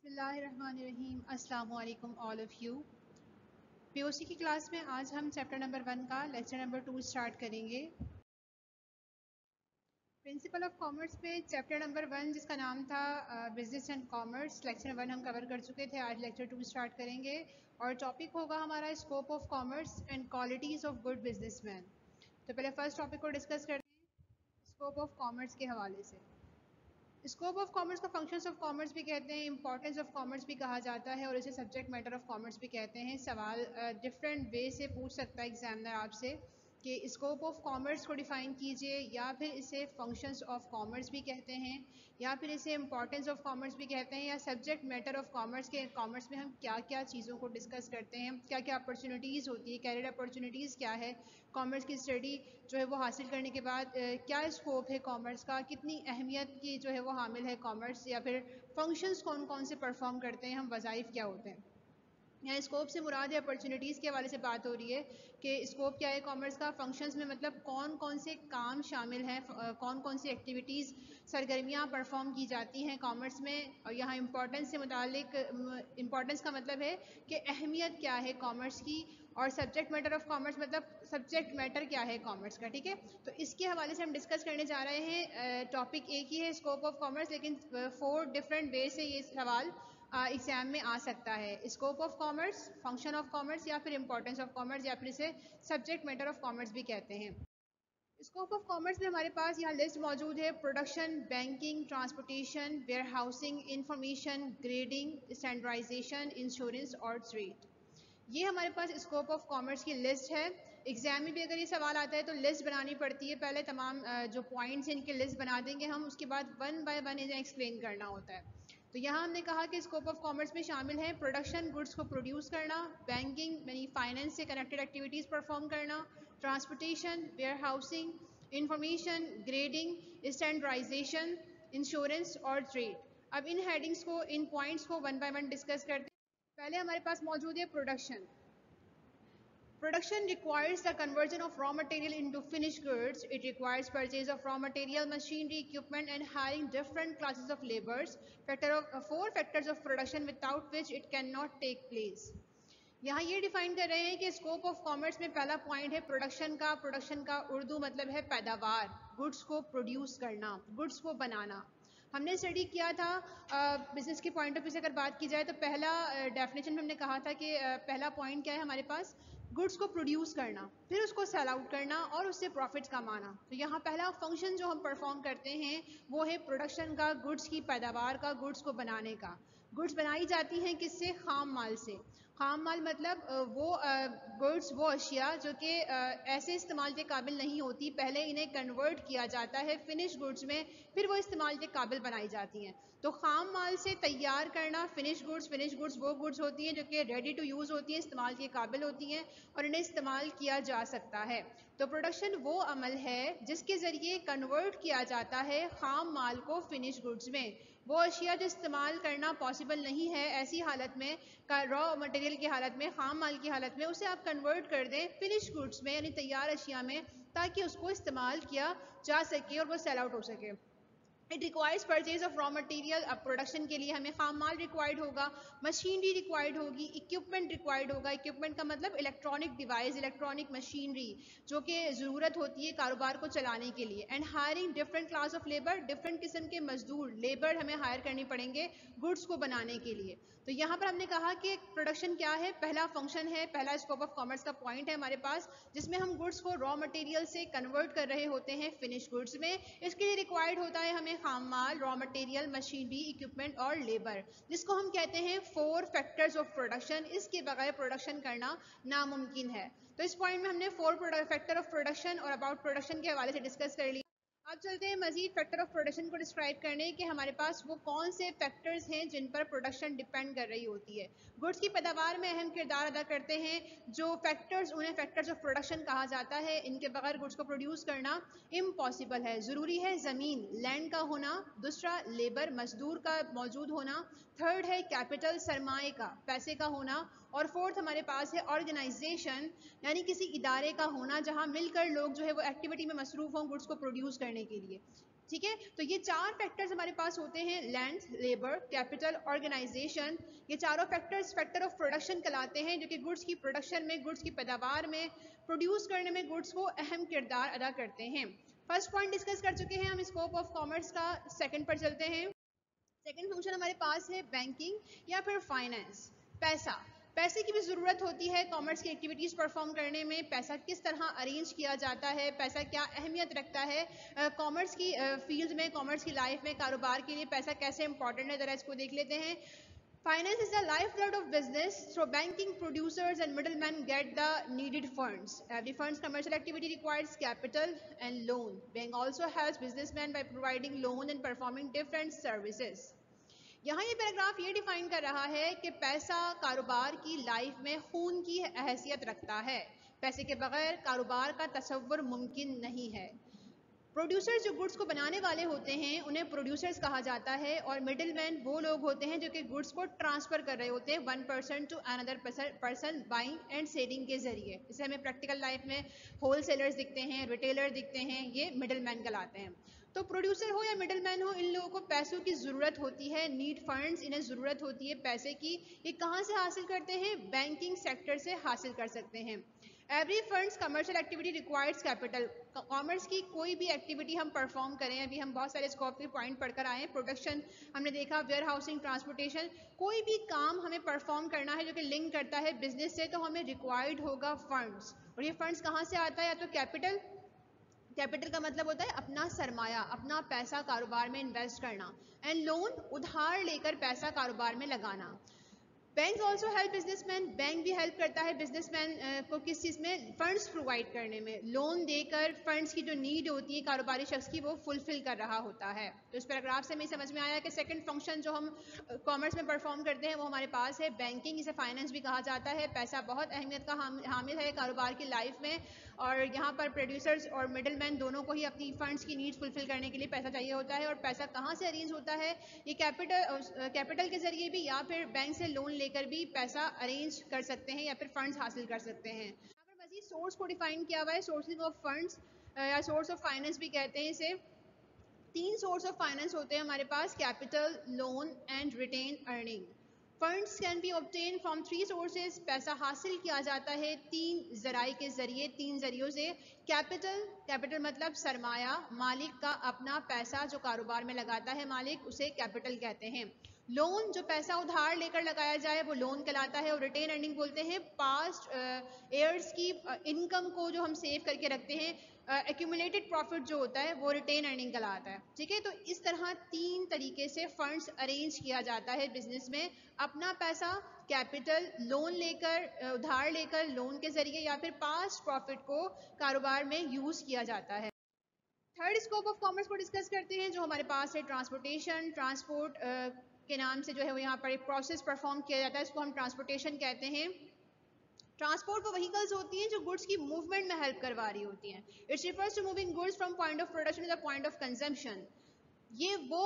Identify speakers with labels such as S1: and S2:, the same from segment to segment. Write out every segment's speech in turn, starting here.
S1: बिस्मिल्लाहिर्रहमानिर्रहीम। अस्सलाम वालेकुम ऑल ऑफ यू। पीओसी की क्लास में आज हम चैप्टर नंबर 1 का लेक्चर नंबर 2 स्टार्ट करेंगे। प्रिंसिपल ऑफ कॉमर्स में चैप्टर नंबर 1 जिसका नाम था बिजनेस एंड कॉमर्स, लेक्चर 1 हम कवर कर चुके थे। आज लेक्चर 2 स्टार्ट करेंगे और टॉपिक होगा हमारा scope of commerce and qualities of good businessman. तो पहले फर्स्ट टॉपिक को डिस्कस करते हैं स्कोप ऑफ कॉमर्स के हवाले से। स्कोप ऑफ कॉमर्स को फंक्शंस ऑफ कॉमर्स भी कहते हैं, इंपॉर्टेंस ऑफ कॉमर्स भी कहा जाता है और इसे सब्जेक्ट मैटर ऑफ कॉमर्स भी कहते हैं। सवाल डिफरेंट वे से पूछ सकता है एग्जामिनर आपसे कि स्कोप ऑफ कॉमर्स को डिफाइन कीजिए, या फिर इसे फंक्शंस ऑफ कॉमर्स भी कहते हैं, या फिर इसे इंपॉर्टेंस ऑफ कॉमर्स भी कहते हैं, या सब्जेक्ट मैटर ऑफ कॉमर्स के कॉमर्स में हम क्या क्या चीज़ों को डिस्कस करते हैं, क्या क्या अपॉर्चुनिटीज़ होती है, कैरियर अपॉर्चुनिटीज़ क्या है, कॉमर्स की स्टडी जो है वो हासिल करने के बाद क्या स्कोप है कॉमर्स का, कितनी अहमियत की जो है वो हामिल है कॉमर्स, या फिर फंक्शंस कौन कौन से परफॉर्म करते हैं, हम वज़ाइफ क्या होते हैं। यहाँ स्कोप से मुराद है अपॉर्चुनिटीज़ के हवाले से बात हो रही है कि स्कोप क्या है कॉमर्स का। फंक्शंस में मतलब कौन कौन से काम शामिल हैं, कौन कौन सी एक्टिविटीज़ सरगर्मियाँ परफॉर्म की जाती हैं कॉमर्स में। और यहाँ इंपॉर्टेंस से मुतालिक इंपॉर्टेंस का मतलब है कि अहमियत क्या है कॉमर्स की, और सब्जेक्ट मैटर ऑफ कॉमर्स मतलब सब्जेक्ट मैटर क्या है कॉमर्स का। ठीक है, तो इसके हवाले से हम डिस्कस करने जा रहे हैं। टॉपिक एक ही है स्कोप ऑफ कॉमर्स, लेकिन 4 डिफरेंट वे से ये सवाल एग्जाम में आ सकता है। Scope of commerce, function of commerce, या फिर इंपॉर्टेंस ऑफ कॉमर्स, या फिर इसे सब्जेक्ट मैटर ऑफ कॉमर्स भी कहते हैं। स्कोप ऑफ कॉमर्स में हमारे पास यहाँ लिस्ट मौजूद है: production, banking, transportation, warehousing, information, grading, standardisation, insurance और ट्रेड। ये हमारे पास स्कोप ऑफ कॉमर्स की लिस्ट है। एग्जाम में भी अगर ये सवाल आता है तो लिस्ट बनानी पड़ती है। पहले तमाम जो पॉइंट्स हैं इनकी लिस्ट बना देंगे हम, उसके बाद 1 बाय 1 इन्हें एक्सप्लेन करना होता है। तो यहाँ हमने कहा कि स्कोप ऑफ कॉमर्स में शामिल है प्रोडक्शन, गुड्स को प्रोड्यूस करना; बैंकिंग यानी फाइनेंस से कनेक्टेड एक्टिविटीज़ परफॉर्म करना; transportation, warehousing, information, grading, standardisation, insurance और ट्रेड। अब इन हेडिंग्स को, इन पॉइंट्स को 1 बाय 1 डिस्कस करते हैं। पहले हमारे पास मौजूद है production. Production requires the conversion of raw material into finished goods. It requires purchase of raw material, machinery, equipment, and hiring different classes of laborers. 4 factors of production without which it cannot take place. यहाँ ये define कर रहे हैं कि scope of commerce में पहला point है production का। प्रोडक्शन का उर्दू मतलब है पैदावार, गुड्स को प्रोड्यूस करना, गुड्स को बनाना। हमने स्टडी किया था बिजनेस के पॉइंट ऑफ व्यू से अगर बात की जाए तो पहला डेफिनेशन में हमने कहा था कि पहला पॉइंट क्या है हमारे पास, गुड्स को प्रोड्यूस करना, फिर उसको सेल आउट करना और उससे प्रॉफिट्स कमाना। तो यहाँ पहला फंक्शन जो हम परफॉर्म करते हैं वो है प्रोडक्शन का, गुड्स की पैदावार का, गुड्स को बनाने का। गुड्स बनाई जाती हैं किससे? खाम माल से। खाम माल मतलब वो गुड्स, वो अशिया जो कि ऐसे इस्तेमाल के काबिल नहीं होती, पहले इन्हें कन्वर्ट किया जाता है फिनिश गुड्स में, फिर वो इस्तेमाल के काबिल बनाई जाती हैं। तो खाम माल से तैयार करना फिनिश गुड्स वो गुड्स होती हैं जो कि रेडी टू यूज़ होती हैं, इस्तेमाल के काबिल होती हैं और इन्हें इस्तेमाल किया जा सकता है। तो प्रोडक्शन वो अमल है जिसके ज़रिए कन्वर्ट किया जाता है खाम माल को फिनिश गुड्स में। वो अशिया जो इस्तेमाल करना पॉसिबल नहीं है ऐसी हालत में, रॉ मटेरियल की हालत में, खाम माल की हालत में, उसे आप कन्वर्ट कर दें फिनिश गुड्स में यानी तैयार अशिया में, ताकि उसको इस्तेमाल किया जा सके और वो सेल आउट हो सके। It requires purchase of raw material. अब प्रोडक्शन के लिए हमें खाम माल रिक्वायर्ड होगा, मशीनरी रिक्वायर्ड होगी, इक्विपमेंट रिक्वायर्ड होगा। इक्विपमेंट का मतलब इलेक्ट्रॉनिक डिवाइस, इलेक्ट्रॉनिक मशीनरी जो कि ज़रूरत होती है कारोबार को चलाने के लिए। And hiring different class of labour, different किस्म के मजदूर, लेबर हमें हायर करनी पड़ेंगे गुड्स को बनाने के लिए। तो यहाँ पर हमने कहा कि प्रोडक्शन क्या है, पहला फंक्शन है, पहला स्कोप ऑफ कॉमर्स का पॉइंट है हमारे पास, जिसमें हम गुड्स को रॉ मटेरियल से कन्वर्ट कर रहे होते हैं फिनिश गुड्स में। इसके लिए रिक्वायर्ड होता है हमें खाम माल, रॉ मटेरियल, मशीनरी, इक्विपमेंट और लेबर, जिसको हम कहते हैं 4 फैक्टर्स ऑफ प्रोडक्शन। इसके बगैर प्रोडक्शन करना नामुमकिन है। तो इस पॉइंट में हमने 4 फैक्टर ऑफ प्रोडक्शन और अबाउट प्रोडक्शन के हवाले से डिस्कस कर लिया। अब चलते हैं मजीद फैक्टर ऑफ प्रोडक्शन को डिस्क्राइब करने कि हमारे पास वो कौन से फैक्टर्स हैं जिन पर प्रोडक्शन डिपेंड कर रही होती है। गुड्स की पैदावार में अहम किरदार अदा करते हैं जो फैक्टर्स, उन्हें फैक्टर्स ऑफ प्रोडक्शन कहा जाता है। इनके बगैर गुड्स को प्रोड्यूस करना इम्पॉसिबल है। ज़रूरी है ज़मीन, लैंड का होना; दूसरा लेबर, मजदूर का मौजूद होना; थर्ड है कैपिटल, सरमाए का, पैसे का होना; और फोर्थ हमारे पास है ऑर्गेनाइजेशन यानी किसी इदारे का होना जहां मिलकर लोग जो है वो एक्टिविटी में मसरूफ हों गुड्स को प्रोड्यूस करने के लिए। ठीक है। तो ये 4 फैक्टर्स हमारे पास होते हैं, लैंड, लेबर, कैपिटल, ऑर्गेनाइजेशन। ये चारों फैक्टर्स फैक्टर ऑफ प्रोडक्शन कहलाते हैं, जो कि गुड्स की प्रोडक्शन में, गुड्स की पैदावार में, प्रोड्यूस करने में गुड्स को अहम किरदार अदा करते हैं। फर्स्ट पॉइंट डिस्कस कर चुके हैं हम स्कोप ऑफ कॉमर्स का। सेकंड पर चलते हैं। सेकंड फंक्शन हमारे पास है बैंकिंग या फिर फाइनेंस। पैसा, पैसे की भी ज़रूरत होती है कॉमर्स की एक्टिविटीज़ परफॉर्म करने में। पैसा किस तरह अरेंज किया जाता है, पैसा क्या अहमियत रखता है कॉमर्स की फील्ड में, कॉमर्स की लाइफ में, कारोबार के लिए पैसा कैसे इंपॉर्टेंट है, ज़रा इसको देख लेते हैं। Finance is the lifeblood of business. Through banking, producers and middlemen get the needed funds. Every fund's commercial activity requires capital and loan. Bank also helps businessmen by providing loan and performing different services. यहाँ ये paragraph ये define कर रहा है कि पैसा कारोबार की लाइफ में खून की हैसियत रखता है। पैसे के बगैर कारोबार का तसव्वुर मुमकिन नहीं है। प्रोड्यूसर्स जो गुड्स को बनाने वाले होते हैं उन्हें प्रोड्यूसर्स कहा जाता है, और मिडिलमैन वो लोग होते हैं जो कि गुड्स को ट्रांसफर कर रहे होते हैं one person to another person buying and selling के जरिए। इसे हमें प्रैक्टिकल लाइफ में होलसेलर्स दिखते हैं, रिटेलर दिखते हैं, ये मिडिलमैन कहलाते हैं। तो प्रोड्यूसर हो या मिडिलमैन हो, इन लोगों को पैसों की ज़रूरत होती है, नीड फंड्स, इन्हें ज़रूरत होती है पैसे की। ये कहाँ से हासिल करते हैं? बैंकिंग सेक्टर से हासिल कर सकते हैं। Every funds commercial activity requires capital. Commerce की कोई भी एक्टिविटी हम परफॉर्म करें, अभी हम बहुत सारे स्कोप के पॉइंट पढ़कर आए हैं, प्रोडक्शन हमने देखा, वेयर हाउसिंग, ट्रांसपोर्टेशन, कोई भी काम हमें परफॉर्म करना है जो कि लिंक करता है बिजनेस से, तो हमें रिक्वायर्ड होगा फंड्स। और ये फंड्स कहाँ से आता है? या तो कैपिटल, कैपिटल का मतलब होता है अपना सरमाया, अपना पैसा कारोबार में इन्वेस्ट करना, एंड लोन, उधार लेकर पैसा कारोबार में लगाना। Bank also help businessman, bank भी हेल्प करता है बिजनेसमैन को किस चीज़ में? फंड्स प्रोवाइड करने में। लोन देकर फंड्स की जो नीड होती है कारोबारी शख्स की, वो फुलफिल कर रहा होता है। तो इस पैराग्राफ से हमें समझ में आया कि सेकंड फंक्शन जो हम कॉमर्स में परफॉर्म करते हैं वो हमारे पास है बैंकिंग। इसे फाइनेंस भी कहा जाता है। पैसा बहुत अहमियत का हामिल है कारोबार की लाइफ में, और यहाँ पर प्रोड्यूसर्स और मिडलमैन दोनों को ही अपनी फंड्स की नीड्स फुलफिल करने के लिए पैसा चाहिए होता है। और पैसा कहाँ से अरेंज होता है? ये कैपिटल के जरिए भी, या फिर बैंक से लोन लेकर भी पैसा अरेंज कर सकते हैं, या फिर फंड्स हासिल कर सकते हैं। यहाँ पर मजीद सोर्स को डिफाइन किया हुआ है, सोर्सिंग ऑफ फंड्स या सोर्स ऑफ फाइनेंस भी कहते हैं इसे। 3 सोर्स ऑफ फाइनेंस होते हैं हमारे पास, capital, loan and retain earning. Funds can be obtain from 3 sources. पैसा हासिल किया जाता है 3 जराए के जरिए, 3 जरियों से। कैपिटल, कैपिटल मतलब सरमाया, मालिक का अपना पैसा जो कारोबार में लगाता है मालिक, उसे कैपिटल कहते हैं। लोन, जो पैसा उधार लेकर लगाया जाए वो लोन कहलाता है। और रिटेन अर्निंग बोलते हैं पास्ट ईयर्स की इनकम को जो हम सेव करके रखते हैं, एक्यूमुलेटेड प्रॉफिट जो होता है वो रिटेन अर्निंग कहलाता है। ठीक है, तो इस तरह 3 तरीके से फंड्स अरेंज किया जाता है बिजनेस में। अपना पैसा, कैपिटल, लोन लेकर, उधार लेकर लोन के जरिए, या फिर पास्ट प्रॉफिट को कारोबार में यूज किया जाता है। थर्ड स्कोप ऑफ कॉमर्स को डिस्कस करते हैं जो हमारे पास है ट्रांसपोर्टेशन। ट्रांसपोर्ट के नाम से जो है वो यहाँ पर एक प्रोसेस परफॉर्म किया जाता है, इसको हम ट्रांसपोर्टेशन कहते हैं। ट्रांसपोर्ट वो व्हीकल्स होती हैं जो गुड्स की मूवमेंट में हेल्प करवा रही होती हैं। It's refers to moving goods from point of production to the point of consumption. ये वो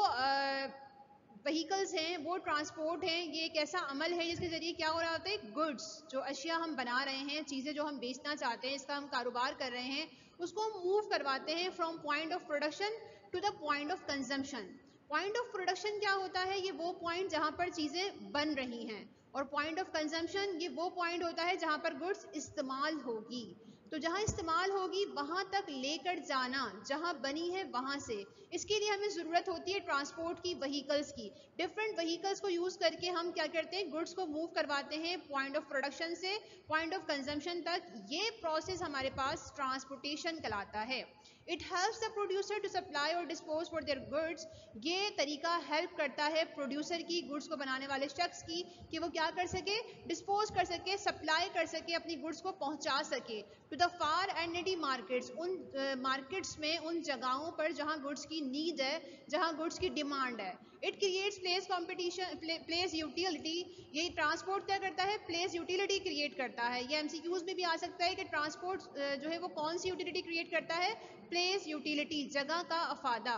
S1: व्हीकल्स हैं, वो ट्रांसपोर्ट हैं, ये एक ऐसा अमल है जिसके जरिए क्या हो रहा होता है? गुड्स, जो अशिया हम बना रहे हैं, चीज़ें जो हम बेचना चाहते हैं, इसका हम कारोबार कर रहे हैं, उसको हम मूव करवाते हैं from point of production to the point of consumption. Point of production क्या होता है? ये वो पॉइंट जहाँ पर चीज़ें बन रही हैं, और पॉइंट ऑफ कंजम्पशन ये वो पॉइंट होता है जहाँ पर गुड्स इस्तेमाल होगी। तो जहाँ इस्तेमाल होगी वहाँ तक लेकर जाना, जहाँ बनी है वहाँ से। इसके लिए हमें ज़रूरत होती है ट्रांसपोर्ट की, व्हीकल्स की। डिफरेंट व्हीकल्स को यूज़ करके हम क्या करते हैं? गुड्स को मूव करवाते हैं पॉइंट ऑफ प्रोडक्शन से पॉइंट ऑफ कंजम्पशन तक। ये प्रोसेस हमारे पास ट्रांसपोर्टेशन कहलाता है। It helps the producer to supply और डिस्पोज फॉर देयर गुड्स। ये तरीका हेल्प करता है प्रोड्यूसर की, गुड्स को बनाने वाले शख्स की, कि वो क्या कर सके? डिस्पोज कर सके, सप्लाई कर सके, अपनी गुड्स को पहुंचा सके to the far end needy markets, उन मार्केट्स में, उन जगहों पर जहां गुड्स की नीड है, जहां गुड्स की डिमांड है। It creates place competition, place utility. ये ट्रांसपोर्ट क्या करता है? प्लेस यूटिलिटी क्रिएट करता है। ये एमसीक्यूज में भी आ सकता है कि ट्रांसपोर्ट जो है वो कौन सी यूटिलिटी क्रिएट करता है? प्लेस यूटिलिटी, जगह का अफादा।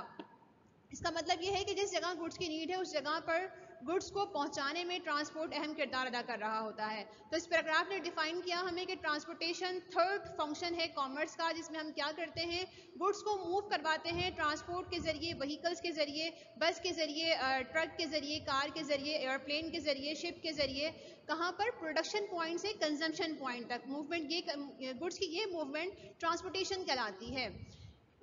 S1: इसका मतलब ये है कि जिस जगह गुड्स की नीड है उस जगह पर गुड्स को पहुंचाने में ट्रांसपोर्ट अहम किरदार अदा कर रहा होता है। तो इस पैराग्राफ ने डिफाइन किया हमें कि ट्रांसपोर्टेशन थर्ड फंक्शन है कॉमर्स का, जिसमें हम क्या करते हैं, गुड्स को मूव करवाते हैं ट्रांसपोर्ट के जरिए, व्हीकल्स के जरिए, बस के जरिए, ट्रक के जरिए, कार के जरिए, एयरप्लेन के जरिए, शिप के जरिए, कहाँ पर, प्रोडक्शन पॉइंट से कंजम्पशन पॉइंट तक मूवमेंट, ये गुड्स की ये मूवमेंट ट्रांसपोर्टेशन कहलाती है।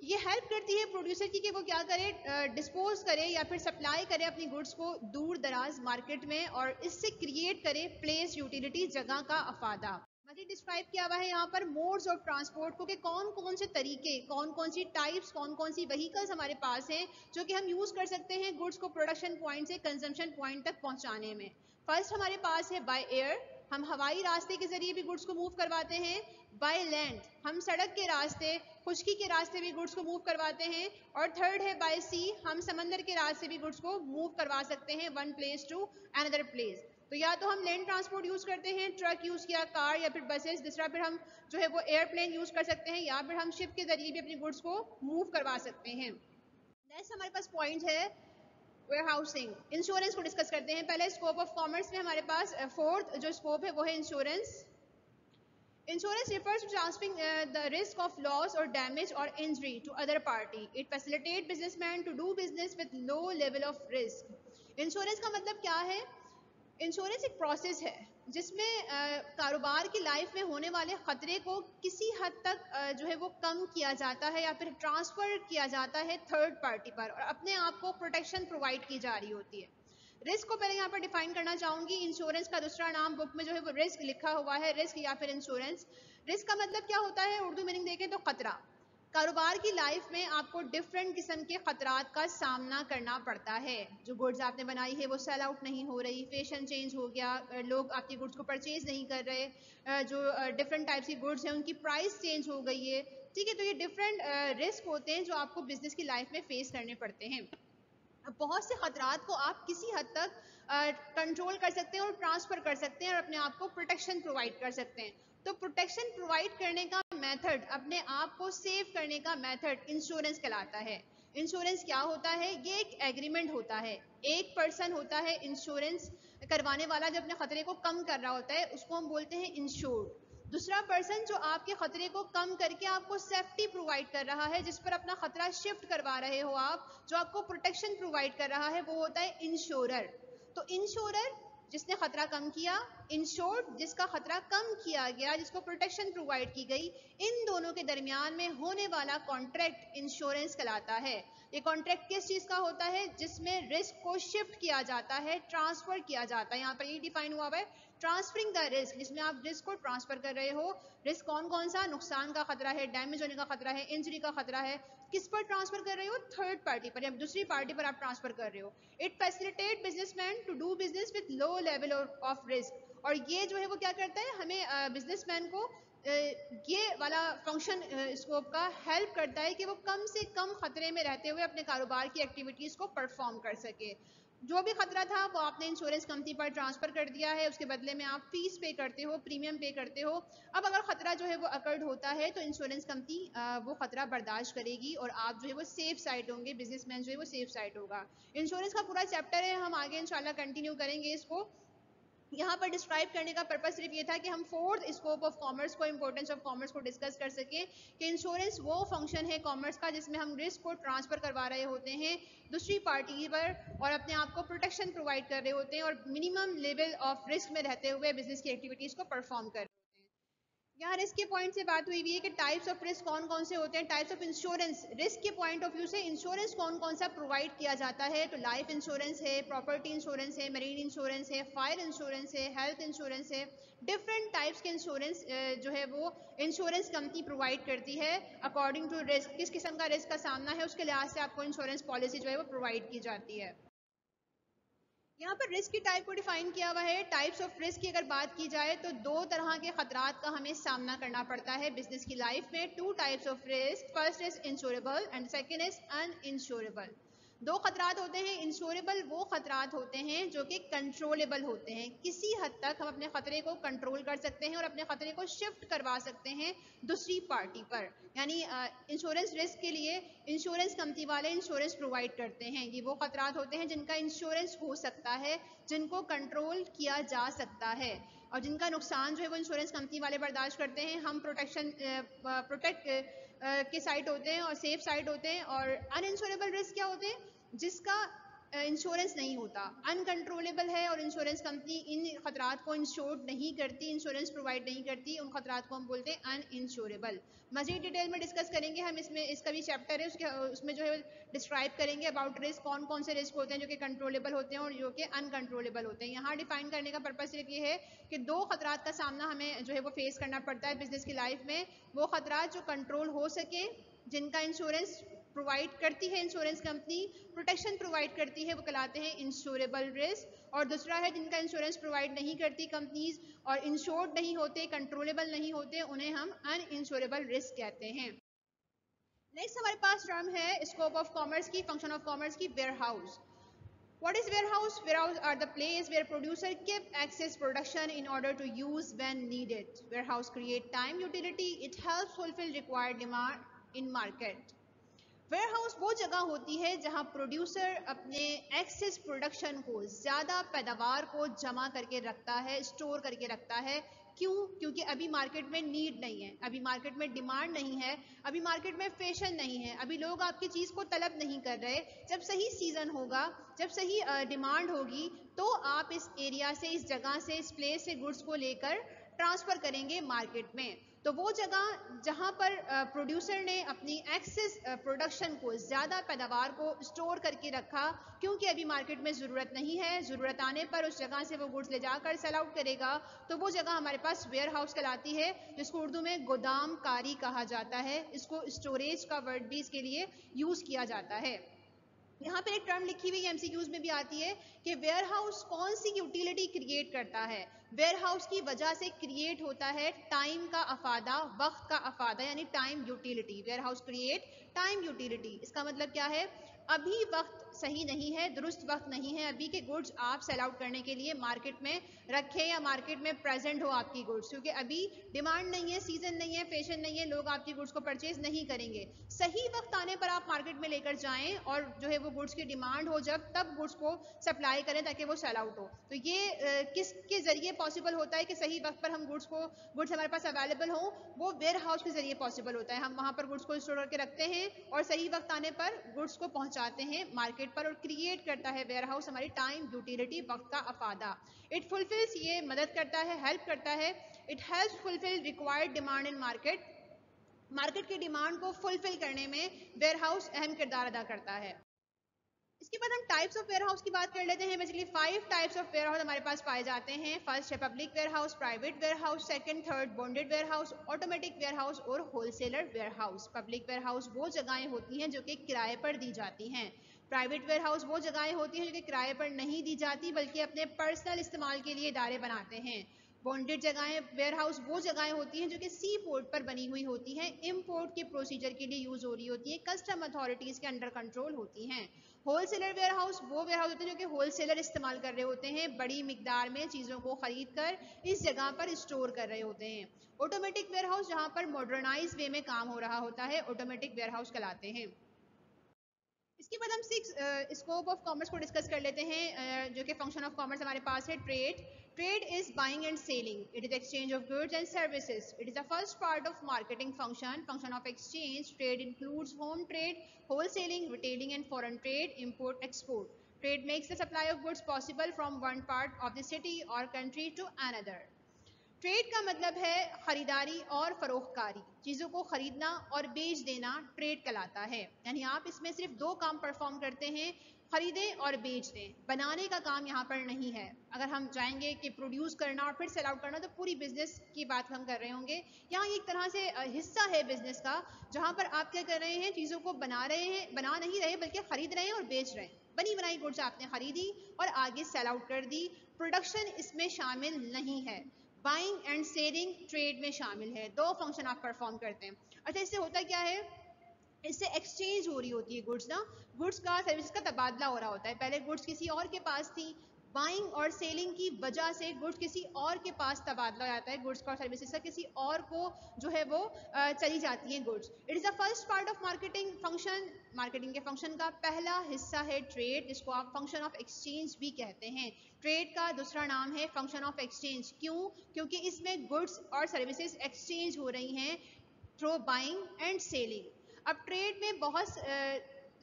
S1: ये हेल्प करती है प्रोड्यूसर की कि वो क्या करे, डिस्पोज करे या फिर सप्लाई करे अपनी गुड्स को दूर दराज मार्केट में, और इससे क्रिएट करे प्लेस यूटिलिटी, जगह का अफादा। मजीद डिस्क्राइब किया हुआ है यहाँ पर मोड्स ऑफ ट्रांसपोर्ट को, कि कौन कौन से तरीके, कौन कौन सी टाइप्स, कौन कौन सी व्हीकल्स हमारे पास हैं जो कि हम यूज कर सकते हैं गुड्स को प्रोडक्शन पॉइंट से कंजम्पशन पॉइंट तक पहुंचाने में। फर्स्ट हमारे पास है बाय एयर, हम हवाई रास्ते के जरिए भी गुड्स को मूव करवाते हैं। बाय लैंड, हम सड़क के रास्ते, खुश्की के रास्ते भी गुड्स को मूव करवाते हैं। और थर्ड है बाय सी, हम समंदर के रास्ते भी गुड्स को मूव करवा सकते हैं one place to another place. तो या तो हम लैंड ट्रांसपोर्ट यूज करते हैं, ट्रक यूज किया, कार या फिर बसेस, दूसरा फिर हम जो है वो एयरप्लेन यूज कर सकते हैं, या फिर हम शिप के जरिए भी अपनी गुड्स को मूव करवा सकते हैं। नेक्स्ट हमारे पास पॉइंट है वेयरहाउसिंग। इंश्योरेंस को डिस्कस करते हैं। पहले स्कोप ऑफ कॉमर्स में हमारे पास फोर्थ जो स्कोप है वो है insurance. Insurance refers to transferring the risk of loss or damage or injury to other party. It facilitates businessmen to do business with low level of risk. Insurance का मतलब क्या है? इंश्योरेंस एक process है जिसमें कारोबार की लाइफ में होने वाले खतरे को किसी हद तक जो है वो कम किया जाता है या फिर ट्रांसफर किया जाता है थर्ड पार्टी पर, और अपने आप को प्रोटेक्शन प्रोवाइड की जा रही होती है। रिस्क को पहले यहाँ पर डिफाइन करना चाहूंगी। इंश्योरेंस का दूसरा नाम बुक में जो है वो रिस्क लिखा हुआ है, रिस्क या फिर इंश्योरेंस। रिस्क का मतलब क्या होता है, उर्दू मीनिंग देखें तो खतरा। कारोबार की लाइफ में आपको डिफरेंट किस्म के खतरात का सामना करना पड़ता है। जो गुड्स आपने बनाई है वो सेल आउट नहीं हो रही, फैशन चेंज हो गया, लोग आपकी गुड्स को परचेज नहीं कर रहे, जो डिफरेंट टाइप्स की गुड्स हैं उनकी प्राइस चेंज हो गई है, ठीक है। तो ये डिफरेंट रिस्क होते हैं जो आपको बिजनेस की लाइफ में फेस करने पड़ते हैं। अब बहुत से खतरात को आप किसी हद तक कंट्रोल कर सकते हैं और ट्रांसफर कर सकते हैं और अपने आप को प्रोटेक्शन प्रोवाइड कर सकते हैं। तो प्रोटेक्शन प्रोवाइड करने का मेथड, अपने आप को सेव करने का मेथड इंश्योरेंस कहलाता है। इंश्योरेंस क्या होता है, ये एक एग्रीमेंट होता है। एक पर्सन होता है इंश्योरेंस करवाने वाला, जो अपने खतरे को कम कर रहा होता है उसको हम बोलते हैं इंश्योर्ड। दूसरा पर्सन जो आपके खतरे को कम करके आपको सेफ्टी प्रोवाइड कर रहा है, जिस पर अपना खतरा शिफ्ट करवा रहे हो आप, जो आपको प्रोटेक्शन प्रोवाइड कर रहा है, वो होता है इंश्योरर। तो इंश्योरर जिसने खतरा कम किया, इंश्योर्ड जिसका खतरा कम किया गया, जिसको प्रोटेक्शन प्रोवाइड की गई, इन दोनों के दरमियान में होने वाला कॉन्ट्रैक्ट इंश्योरेंस कहलाता है। ये कॉन्ट्रैक्ट किस चीज का होता है, जिसमें रिस्क को शिफ्ट किया जाता है, ट्रांसफर किया जाता है। यहाँ पर ये डिफाइन हुआ है ट्रांसफरिंग द रिस्क, जिसमें आप रिस्क को ट्रांसफर कर रहे हो। रिस्क कौन कौन सा, नुकसान का खतरा है, डैमेज होने का खतरा है, इंजरी का खतरा है, किस पर ट्रांसफर कर रहे हो, थर्ड पार्टी पर या दूसरी पार्टी पर आप ट्रांसफर कर रहे हो। It facilitate businessman to do business with low level of risk. और ये जो है वो क्या करता है, हमें बिजनेसमैन को ये वाला फंक्शन स्कोप का हेल्प करता है कि वो कम से कम खतरे में रहते हुए अपने कारोबार की एक्टिविटीज को परफॉर्म कर सके। जो भी खतरा था वो आपने इंश्योरेंस कंपनी पर ट्रांसफर कर दिया है, उसके बदले में आप फीस पे करते हो, प्रीमियम पे करते हो। अब अगर खतरा जो है वो अकर्ड होता है तो इंश्योरेंस कंपनी वो खतरा बर्दाश्त करेगी और आप जो है वो सेफ साइड होंगे, बिजनेसमैन जो है वो सेफ साइड होगा। इंश्योरेंस का पूरा चैप्टर है, हम आगे इंशाल्लाह कंटिन्यू करेंगे इसको। यहाँ पर डिस्क्राइब करने का पर्पस सिर्फ ये था कि हम फोर्थ स्कोप ऑफ कॉमर्स को, इंपॉर्टेंस ऑफ कॉमर्स को डिस्कस कर सकें कि इंश्योरेंस वो फंक्शन है कॉमर्स का जिसमें हम रिस्क को ट्रांसफर करवा रहे होते हैं दूसरी पार्टी पर और अपने आप को प्रोटेक्शन प्रोवाइड कर रहे होते हैं और मिनिमम लेवल ऑफ रिस्क में रहते हुए बिजनेस की एक्टिविटीज को परफॉर्म कर। यहाँ रिस्क के पॉइंट से बात हुई हुई है कि टाइप्स ऑफ रिस्क कौन कौन से होते हैं। टाइप्स ऑफ इंश्योरेंस, रिस्क के पॉइंट ऑफ व्यू से इंश्योरेंस कौन कौन सा प्रोवाइड किया जाता है, तो लाइफ इंश्योरेंस है, प्रॉपर्टी इंश्योरेंस है, मरीन इंश्योरेंस है, फायर इंश्योरेंस है, हेल्थ इंश्योरेंस है। डिफरेंट टाइप्स के इंश्योरेंस जो है वो इंश्योरेंस कंपनी प्रोवाइड करती है अकॉर्डिंग टू रिस्क, किस किस्म का रिस्क का सामना है उसके लिहाज से आपको इंश्योरेंस पॉलिसी जो है वो प्रोवाइड की जाती है। यहाँ पर रिस्क की टाइप को डिफाइन किया हुआ है। टाइप्स ऑफ रिस्क की अगर बात की जाए तो दो तरह के खतरात का हमें सामना करना पड़ता है बिजनेस की लाइफ में। Two types of risk, first is insurable and second is uninsurable. दो खतरात होते हैं इंश्योरेबल, वो खतरात होते हैं जो कि कंट्रोलेबल होते हैं, किसी हद तक हम अपने खतरे को कंट्रोल कर सकते हैं और अपने खतरे को शिफ्ट करवा सकते हैं दूसरी पार्टी पर। यानी इंश्योरेंस रिस्क के लिए इंश्योरेंस कंपनी वाले इंश्योरेंस प्रोवाइड करते हैं। ये वो खतरात होते हैं जिनका इंश्योरेंस हो सकता है, जिनको कंट्रोल किया जा सकता है और जिनका नुकसान जो है वो इंश्योरेंस कंपनी वाले बर्दाश्त करते हैं। हम प्रोटेक्ट के साइड होते हैं और सेफ साइड होते हैं। और अनइंश्योरेबल रिस्क क्या होते हैं? जिसका इंश्योरेंस नहीं होता, अनकंट्रोलेबल है और इंश्योरेंस कंपनी इन खतरात को इंश्योर्ड नहीं करती, इंश्योरेंस प्रोवाइड नहीं करती, उन खतरात को हम बोलते हैं अनइंश्योरेबल। मजीद डिटेल में डिस्कस करेंगे हम इसमें, इसका भी चैप्टर है उसमें जो है डिस्क्राइब करेंगे अबाउट रिस्क, कौन कौन से रिस्क होते हैं जो कि कंट्रोलेबल होते हैं और जो कि अनकंट्रोलेबल होते हैं। यहाँ डिफाइन करने का पर्पज सिर्फ ये है कि दो खतरात का सामना हमें जो है वो फेस करना पड़ता है बिजनेस की लाइफ में। वो खतरात जो कंट्रोल हो सके, जिनका इंश्योरेंस प्रोवाइड करती है इंश्योरेंस कंपनी, प्रोटेक्शन प्रोवाइड करती है, वो कहलाते हैं इंश्योरेबल रिस्क। और दूसरा है जिनका इंश्योरेंस प्रोवाइड नहीं करती कंपनीज और इंश्योर्ड नहीं होते, कंट्रोलेबल नहीं होते, उन्हें हम अनइंश्योरेबल रिस्क कहते हैं। नेक्स्ट हमारे पास टर्म है स्कोप ऑफ कॉमर्स की, फंक्शन ऑफ कॉमर्स की, warehouse. What is warehouse? Warehouse are the place where producer keep excess production in order to use when needed. Warehouse create time utility. It helps fulfill required demand in market. Warehouse वो जगह होती है जहां producer अपने excess production को, ज्यादा पैदावार को जमा करके रखता है, स्टोर करके रखता है। क्यों? क्योंकि अभी मार्केट में नीड नहीं है, अभी मार्केट में डिमांड नहीं है, अभी मार्केट में फैशन नहीं है, अभी लोग आपकी चीज को तलब नहीं कर रहे। जब सही सीजन होगा, जब सही डिमांड होगी, तो आप इस एरिया से, इस जगह से, इस प्लेस से गुड्स को लेकर ट्रांसफर करेंगे मार्केट में। तो वो जगह जहां पर प्रोड्यूसर ने अपनी एक्सेस प्रोडक्शन को, ज्यादा पैदावार को स्टोर करके रखा, क्योंकि अभी मार्केट में जरूरत नहीं है, जरूरत आने पर उस जगह से वो गुड्स ले जाकर सेल आउट करेगा, तो वो जगह हमारे पास वेयर हाउस कहलाती है, जिसको उर्दू में गोदाम कारी कहा जाता है। इसको स्टोरेज का वर्ड भी इसके लिए यूज किया जाता है। यहाँ पे एक टर्म लिखी हुई एमसीक्यूज में भी आती है कि वेयरहाउस कौन सी यूटिलिटी क्रिएट करता है। वेयरहाउस की वजह से क्रिएट होता है टाइम का अफादा, वक्त का अफादा, यानी time utility. Warehouse create time utility. इसका मतलब क्या है? अभी वक्त सही नहीं है, दुरुस्त वक्त नहीं है अभी के गुड्स आप सेल आउट करने के लिए मार्केट में रखें या मार्केट में प्रेजेंट हो आपकी गुड्स, क्योंकि अभी डिमांड नहीं है, सीजन नहीं है, फैशन नहीं है, लोग आपकी गुड्स को परचेज नहीं करेंगे। सही वक्त आने पर आप मार्केट में लेकर जाएं और जो है वो गुड्स की डिमांड हो जब, तब गुड्स को सप्लाई करें ताकि वो सेल आउट हो। तो ये किसके जरिए पॉसिबल होता है कि सही वक्त पर हम गुड्स हमारे पास अवेलेबल हो? वो वेयर हाउस के जरिए पॉसिबल होता है। हम वहां पर गुड्स को स्टोर करके रखते हैं और सही वक्त आने पर गुड्स को पहुंचाते हैं मार्केट पर, और क्रिएट करता है वेयर हाउस हमारी टाइम यूटिलिटी, वक्त का अफादा। इट फुलफिल्स, ये मदद करता है, हेल्प करता है। It helps fulfil required demand in market. Market की डिमांड को फुलफिल करने में वेयरहाउस अहम किरदार अदा करता है। इसके बाद हम टाइप्स ऑफ वेयरहाउस की बात कर लेते हैं। बेसिकली 5 टाइप्स ऑफ वेयरहाउस हमारे पास पाए जाते हैं। फर्स्ट है public warehouse, private warehouse, second third bonded warehouse, automatic warehouse और होलसेलर वेयरहाउस। पब्लिक वेयरहाउस वो जगहें होती हैं जो कि किराए पर दी जाती हैं। प्राइवेट वेयरहाउस वो जगहें होती हैं जो कि किराए पर नहीं दी जाती बल्कि अपने पर्सनल इस्तेमाल के लिए इदारे बनाते हैं। बॉन्डेड जगहें, वेयरहाउस वो जगहें होती हैं जो कि सी पोर्ट पर बनी हुई होती हैं, इंपोर्ट के प्रोसीजर के लिए यूज हो रही होती है, कस्टम अथॉरिटीज के अंडर कंट्रोल होती हैं। होलसेलर वेयरहाउस वो वेयरहाउस होते हैं जो कि होलसेलर इस्तेमाल कर रहे होते हैं, बड़ी मिकदार में चीजों को खरीद कर इस जगह पर स्टोर कर रहे होते हैं। ऑटोमेटिक वेयरहाउस जहां पर मॉडर्नाइज वे में काम हो रहा होता है, ऑटोमेटिक वेयरहाउस कहलाते हैं। इसके बाद हम 6 स्कोप ऑफ कॉमर्स को डिस्कस कर लेते हैं, जो कि फंक्शन ऑफ कॉमर्स हमारे पास है। Trade. Trade is buying and selling, it is exchange of goods and services, it is the first part of marketing function. Function of exchange. Trade includes home trade, wholesaling, retailing and foreign trade, import, export. Trade makes the supply of goods possible from one part of the city or country to another. Trade का मतलब है खरीदारी और फरोख्तकारी, चीजों को खरीदना और बेच देना ट्रेड कहलाता है। यानी आप इसमें सिर्फ 2 काम परफॉर्म करते हैं, खरीदें और बेच दें, बनाने का काम यहाँ पर नहीं है। अगर हम जाएंगे कि प्रोड्यूस करना और फिर सेल आउट करना, तो पूरी बिजनेस की बात हम कर रहे होंगे। यहाँ एक तरह से हिस्सा है बिजनेस का, जहां पर आप क्या कर रहे हैं, चीजों को बना रहे हैं, बना नहीं रहे बल्कि खरीद रहे हैं और बेच रहे हैं। बनी बनाई गुड्स आपने खरीदी और आगे सेल आउट कर दी, प्रोडक्शन इसमें शामिल नहीं है। बाइंग एंड सेलिंग ट्रेड में शामिल है। 2 फंक्शन आप परफॉर्म करते हैं। अच्छा, इससे होता क्या है इससे एक्सचेंज हो रही होती है गुड्स ना, गुड्स का सर्विसेज का तबादला हो रहा होता है। पहले गुड्स किसी और के पास थी, बाइंग और सेलिंग की वजह से गुड्स किसी और के पास तबादला हो जाता है, गुड्स का और सर्विसेज का किसी और को जो है वो चली जाती है goods. It is the first part of marketing function. Marketing के फंक्शन का पहला हिस्सा है ट्रेड, जिसको आप फंक्शन ऑफ एक्सचेंज भी कहते हैं। ट्रेड का दूसरा नाम है फंक्शन ऑफ एक्सचेंज। क्यों? क्योंकि इसमें गुड्स और सर्विसेज एक्सचेंज हो रही हैं थ्रू बाइंग एंड सेलिंग। अब ट्रेड में बहुत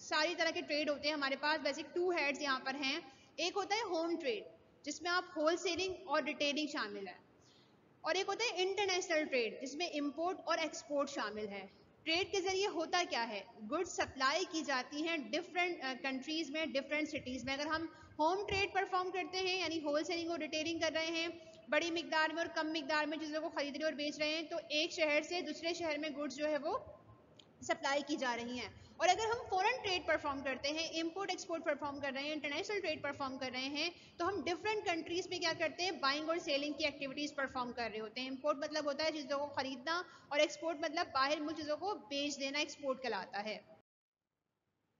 S1: सारी तरह के ट्रेड होते हैं हमारे पास। बेसिक टू हेड्स यहाँ पर हैं। एक होता है होम ट्रेड, जिसमें आप होल सेलिंग और रिटेलिंग शामिल है, और एक होता है इंटरनेशनल ट्रेड, जिसमें इंपोर्ट और एक्सपोर्ट शामिल है। ट्रेड के जरिए होता क्या है, गुड्स सप्लाई की जाती हैं डिफरेंट कंट्रीज में, डिफरेंट सिटीज में। अगर हम होम ट्रेड परफॉर्म करते हैं यानी होल सेलिंग और रिटेलिंग कर रहे हैं, बड़ी मिकदार में और कम मिकदार में चीज़ों को खरीद रहे और बेच रहे हैं, तो एक शहर से दूसरे शहर में गुड्स जो है वो सप्लाई की जा रही हैं। और अगर हम फॉरेन ट्रेड परफॉर्म करते हैं, इंपोर्ट एक्सपोर्ट परफॉर्म कर रहे हैं, इंटरनेशनल ट्रेड परफॉर्म कर रहे हैं, तो हम डिफरेंट कंट्रीज में क्या करते हैं, बाइंग और सेलिंग की एक्टिविटीज परफॉर्म कर रहे होते हैं। इंपोर्ट मतलब होता है चीज़ों को खरीदना, और एक्सपोर्ट मतलब बाहर मुल्क चीज़ों को बेच देना, एक्सपोर्ट कहलाता है।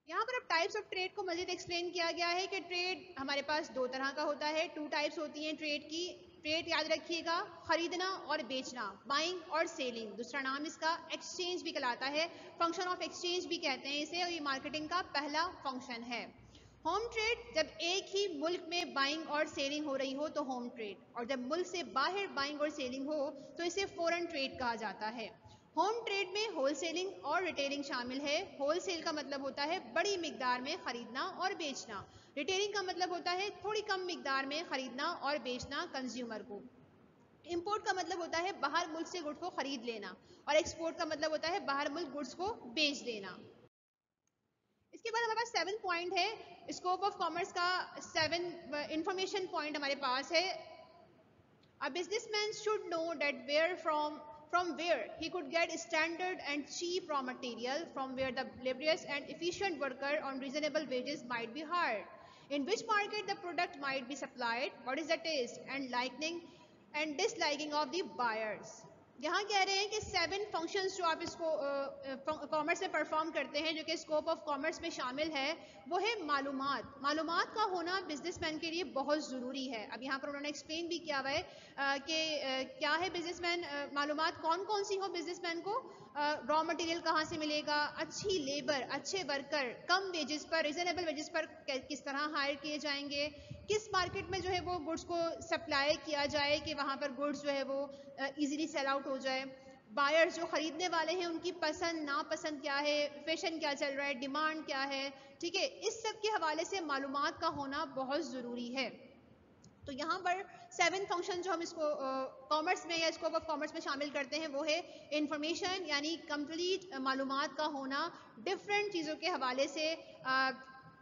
S1: यहाँ पर अब टाइप्स ऑफ ट्रेड को मजीद एक्सप्लेन किया गया है कि ट्रेड हमारे पास दो तरह का होता है, टू टाइप्स होती हैं ट्रेड की। ट्रेड याद रखिएगा, खरीदना और बेचना, बाइंग और सेलिंग। दूसरा नाम इसका एक्सचेंज भी कहलाता है, फंक्शन ऑफ एक्सचेंज भी कहते हैं इसे, और ये मार्केटिंग का पहला फंक्शन है। होम ट्रेड, जब एक ही मुल्क में बाइंग और सेलिंग हो रही हो तो होम ट्रेड, और जब मुल्क से बाहर बाइंग और सेलिंग हो तो इसे फॉरेन ट्रेड कहा जाता है। होम ट्रेड में होलसेलिंग और रिटेलिंग शामिल है। होलसेल का मतलब होता है बड़ी मिकदार में खरीदना और बेचना। रिटेलिंग का मतलब होता है थोड़ी कम मिकदार में खरीदना और बेचना कंज्यूमर को। इंपोर्ट का मतलब होता है बाहर मुल्क से गुड्स को खरीद लेना, और एक्सपोर्ट का मतलब होता है बाहर मुल्क गुड्स को बेच देना। इसके बाद हमारे पास 7 पॉइंट है स्कोप ऑफ कॉमर्स का। 7 इंफॉर्मेशन पॉइंट हमारे पास है। A businessman should know that from where he could get standard and cheap raw material, from where the laborious and efficient worker on reasonable wages might be hired, in which market the product might be supplied, what is the taste and liking and disliking of the buyers. यहाँ कह रहे हैं कि 7 functions जो आप इसको commerce में perform करते हैं, जो कि स्कोप ऑफ कॉमर्स में शामिल है, वो है मालूमात। मालूमात का होना बिजनेसमैन के लिए बहुत ज़रूरी है। अब यहाँ पर उन्होंने एक्सप्लेन भी किया हुआ है कि क्या है बिजनेसमैन, मालूमात कौन कौन सी हो बिजनेसमैन को। रॉ मटेरियल कहाँ से मिलेगा, अच्छी लेबर, अच्छे वर्कर, कम वेजेस पर, रिजनेबल वेजेस पर किस तरह हायर किए जाएंगे, किस मार्केट में जो है वो गुड्स को सप्लाई किया जाए कि वहाँ पर गुड्स जो है वो इजीली सेल आउट हो जाए। बायर्स जो खरीदने वाले हैं उनकी पसंद नापसंद क्या है, फैशन क्या चल रहा है, डिमांड क्या है, ठीक है, इस सब के हवाले से मालूमात का होना बहुत ज़रूरी है। तो यहाँ पर 7 फंक्शन जो हम इसको कॉमर्स में या स्कोप ऑफ कॉमर्स में शामिल करते हैं वो है इंफॉर्मेशन, यानी कंप्लीट मालूमात का होना डिफरेंट चीज़ों के हवाले से,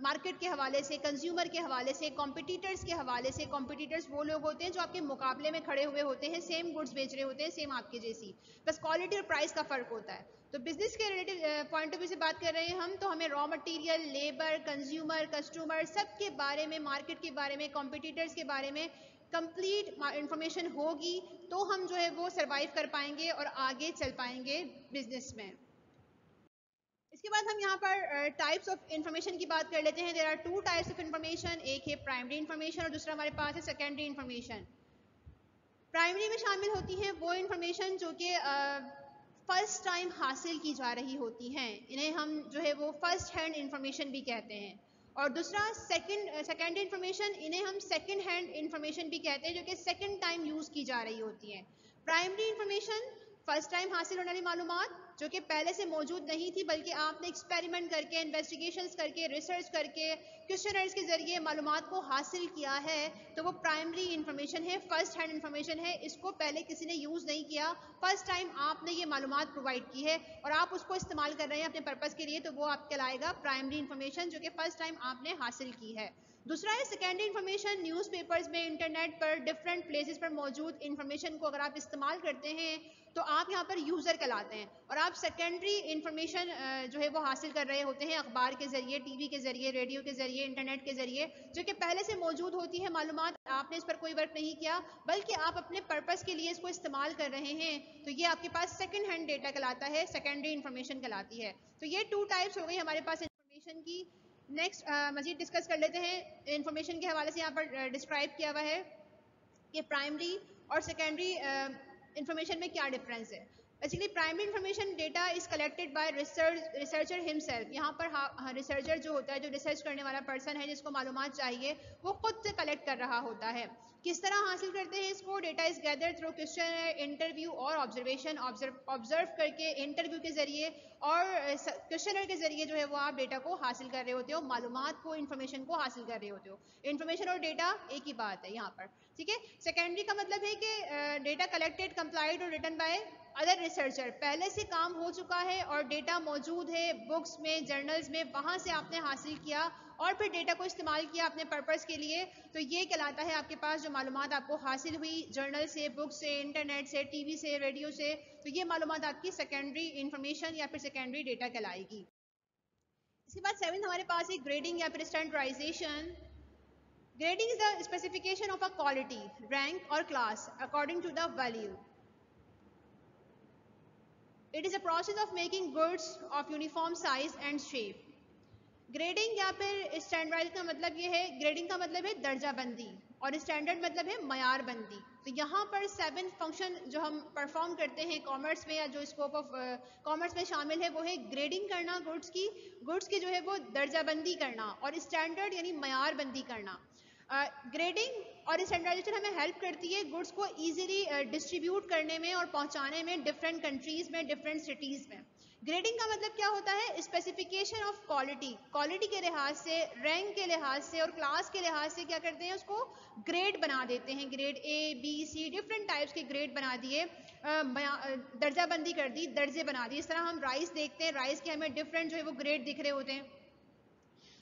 S1: मार्केट के हवाले से, कंज्यूमर के हवाले से, कॉम्पिटिटर्स के हवाले से। कॉम्पिटिटर्स वो लोग होते हैं जो आपके मुकाबले में खड़े हुए होते हैं, सेम गुड्स बेच रहे होते हैं, सेम आपके जैसी, बस क्वालिटी और प्राइस का फ़र्क होता है। तो बिजनेस के रिलेटेड पॉइंट ऑफ व्यू से बात कर रहे हैं हम, तो हमें raw material, labour, consumer, customer, सब के बारे में, मार्केट के बारे में, कॉम्पिटिटर्स के बारे में कंप्लीट इंफॉर्मेशन होगी तो हम जो है वो सरवाइव कर पाएंगे और आगे चल पाएंगे बिजनेस में। इसके बाद हम यहाँ पर टाइप्स ऑफ इंफॉर्मेशन की बात कर लेते हैं। There are 2 types of information, एक है प्राइमरी इंफॉर्मेशन और दूसरा हमारे पास है सेकेंडरी इंफॉर्मेशन। प्राइमरी में शामिल होती हैं वो इंफॉर्मेशन जो कि फर्स्ट टाइम हासिल की जा रही होती हैं, इन्हें हम जो है वो फर्स्ट हैंड इंफॉर्मेशन भी कहते हैं। और दूसरा सेकेंडरी इंफॉर्मेशन, इन्हें हम सेकेंड हैंड इंफॉर्मेशन भी कहते हैं, जो कि सेकेंड टाइम यूज़ की जा रही होती हैं। प्राइमरी इंफॉर्मेशन, फर्स्ट टाइम हासिल होने वाली मालूमात जो कि पहले से मौजूद नहीं थी, बल्कि आपने एक्सपेरिमेंट करके, इन्वेस्टिगेशंस करके, रिसर्च करके, क्वेश्चनर्स के जरिए मालूमात को हासिल किया है, तो वो प्राइमरी इंफॉर्मेशन है, फर्स्ट हैंड इंफॉर्मेशन है। इसको पहले किसी ने यूज़ नहीं किया, फर्स्ट टाइम आपने ये मालूमात प्रोवाइड की है और आप उसको इस्तेमाल कर रहे हैं अपने पर्पज़ के लिए, तो वो आप कहलाएगा प्राइमरी इंफॉर्मेशन, जो कि फर्स्ट टाइम आपने हासिल की है। दूसरा है सेकेंडरी इन्फॉर्मेशन, न्यूज़पेपर्स में, इंटरनेट पर, डिफरेंट प्लेसेस पर मौजूद इन्फॉर्मेशन को अगर आप इस्तेमाल करते हैं तो आप यहाँ पर यूज़र कहलाते हैं, और आप सेकेंडरी इन्फॉर्मेशन जो है वो हासिल कर रहे होते हैं अखबार के जरिए, टीवी के जरिए, रेडियो के जरिए, इंटरनेट के जरिए, जो कि पहले से मौजूद होती है मालूमात, आपने इस पर कोई वर्क नहीं किया बल्कि आप अपने पर्पस के लिए इसको इस्तेमाल कर रहे हैं, तो ये आपके पास सेकेंड हैंड डेटा कहलाता है, सेकेंडरी इन्फॉर्मेशन कहलाती है। तो ये 2 टाइप्स हो गई हमारे पास इन्फॉर्मेशन की। नेक्स्ट मजीद डिस्कस कर लेते हैं। इंफॉर्मेशन के हवाले से यहाँ पर डिस्क्राइब किया हुआ है कि प्राइमरी और सेकेंडरी इंफॉर्मेशन में क्या डिफरेंस है। Basically primary information data is collected by researcher himself. यहाँ पर रिसर्चर जो होता है, जो रिसर्च करने वाला पर्सन है जिसको मालूमात चाहिए, वो खुद से कलेक्ट कर रहा होता है। किस तरह हासिल करते हैं इसको? Data is gather through question, interview और ऑब्जर्वेशन। ऑब्जर्व करके, इंटरव्यू के जरिए और क्वेश्चनर के जरिए जो है वो आप डेटा को हासिल कर रहे होते हो, मालूमात को, इन्फॉर्मेशन को हासिल कर रहे होते हो। इन्फॉर्मेशन और डेटा एक ही बात है यहाँ पर, ठीक है। सेकेंडरी का मतलब है कि डेटा कलेक्टेड, कंप्लाइड और रिटन बाय अदर रिसर्चर। पहले से काम हो चुका है और डेटा मौजूद है बुक्स में, जर्नल्स में, वहां से आपने हासिल किया और फिर डेटा को इस्तेमाल किया अपने पर्पस के लिए, तो ये कहलाता है आपके पास जो मालूमात आपको हासिल हुई जर्नल से, बुक से, इंटरनेट से, टीवी से, रेडियो से, तो ये मालूमात आपकी सेकेंडरी इंफॉर्मेशन या फिर सेकेंडरी डेटा कहलाएगी। इसके बाद 7 हमारे पास है ग्रेडिंग या फिर standardisation. Grading is the specification of a quality, rank or class according to the value. It is a process of making goods of uniform size and shape. Grading या फिर स्टैंडर्ड का मतलब ये है, ग्रेडिंग का मतलब है दर्जाबंदी और स्टैंडर्ड मतलब है मयारबंदी। तो यहाँ पर 7 फंक्शन जो हम परफॉर्म करते हैं कॉमर्स में, या जो स्कोप ऑफ कॉमर्स में शामिल है, वो है ग्रेडिंग करना गुड्स की जो है वो दर्जाबंदी करना, और स्टैंडर्ड यानी मयारबंदी करना। ग्रेडिंग और स्टैंडर्डाइजेशन हमें हेल्प करती है गुड्स को इजीली डिस्ट्रीब्यूट करने में और पहुंचाने में डिफरेंट कंट्रीज में, डिफरेंट सिटीज में। ग्रेडिंग का मतलब क्या होता है? स्पेसिफिकेशन ऑफ क्वालिटी, क्वालिटी के लिहाज से, रैंक के लिहाज से और क्लास के लिहाज से क्या करते हैं, उसको ग्रेड बना देते हैं। Grade A, B, C, different types के ग्रेड बना दिए, दर्जाबंदी कर दी, दर्जे बना दिए। इस तरह हम राइस देखते हैं, राइस के हमें डिफरेंट जो है वो ग्रेड दिख रहे होते हैं,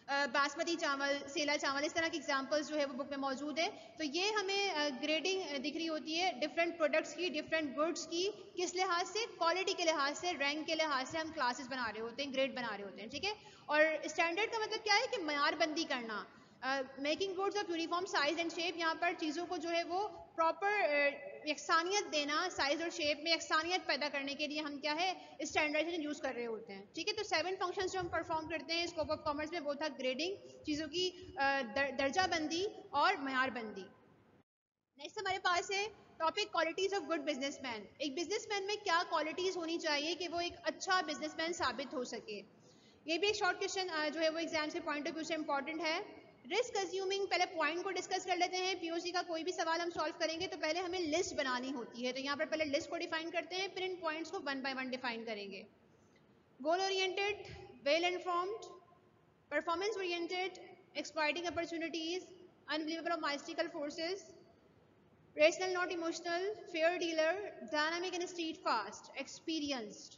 S1: बासमती चावल, सेला चावल, इस तरह की एग्जांपल्स जो है वो बुक में मौजूद है। तो ये हमें ग्रेडिंग दिख रही होती है डिफरेंट प्रोडक्ट्स की, डिफरेंट गुड्स की, किस लिहाज से? क्वालिटी के लिहाज से, रैंक के लिहाज से हम क्लासेस बना रहे होते हैं, ग्रेड बना रहे होते हैं, ठीक है। और स्टैंडर्ड का मतलब क्या है कि मयारबंदी करना, making goods of uniform size and shape. यहाँ पर चीज़ों को जो है वो प्रॉपर यकसानियत देना, साइज और शेप में यकसानियत पैदा करने के लिए हम क्या है, स्टैंडर्डाइजेशन यूज कर रहे होते हैं, ठीक है। तो 7 फंक्शंस जो हम परफॉर्म करते हैं स्कोप ऑफ कॉमर्स में, वो था ग्रेडिंग, चीज़ों की दर्जाबंदी और मयारबंदी। नेक्स्ट हमारे पास है topic qualities of good businessman. एक बिजनेसमैन में क्या क्वालिटीज होनी चाहिए कि वो एक अच्छा बिजनेसमैन साबित हो सके। ये भी एक शॉर्ट क्वेश्चन जो है वो एग्जाम से पॉइंट ऑफ व्यू से इंपॉर्टेंट है। रिस्क अज्यूमिंग, पहले पॉइंट को डिस्कस कर लेते हैं। पीओसी का कोई भी सवाल हम सॉल्व करेंगे तो पहले हमें लिस्ट बनानी होती है, तो यहाँ पर पहले लिस्ट को डिफाइन करते हैं, फिर इन पॉइंट्स को 1 बाय 1 डिफाइन करेंगे। Goal oriented, well informed, performance oriented, exploiting opportunities, unbelievable और mystical forces, rational not emotional, fair dealer, dynamic and street fast, experienced.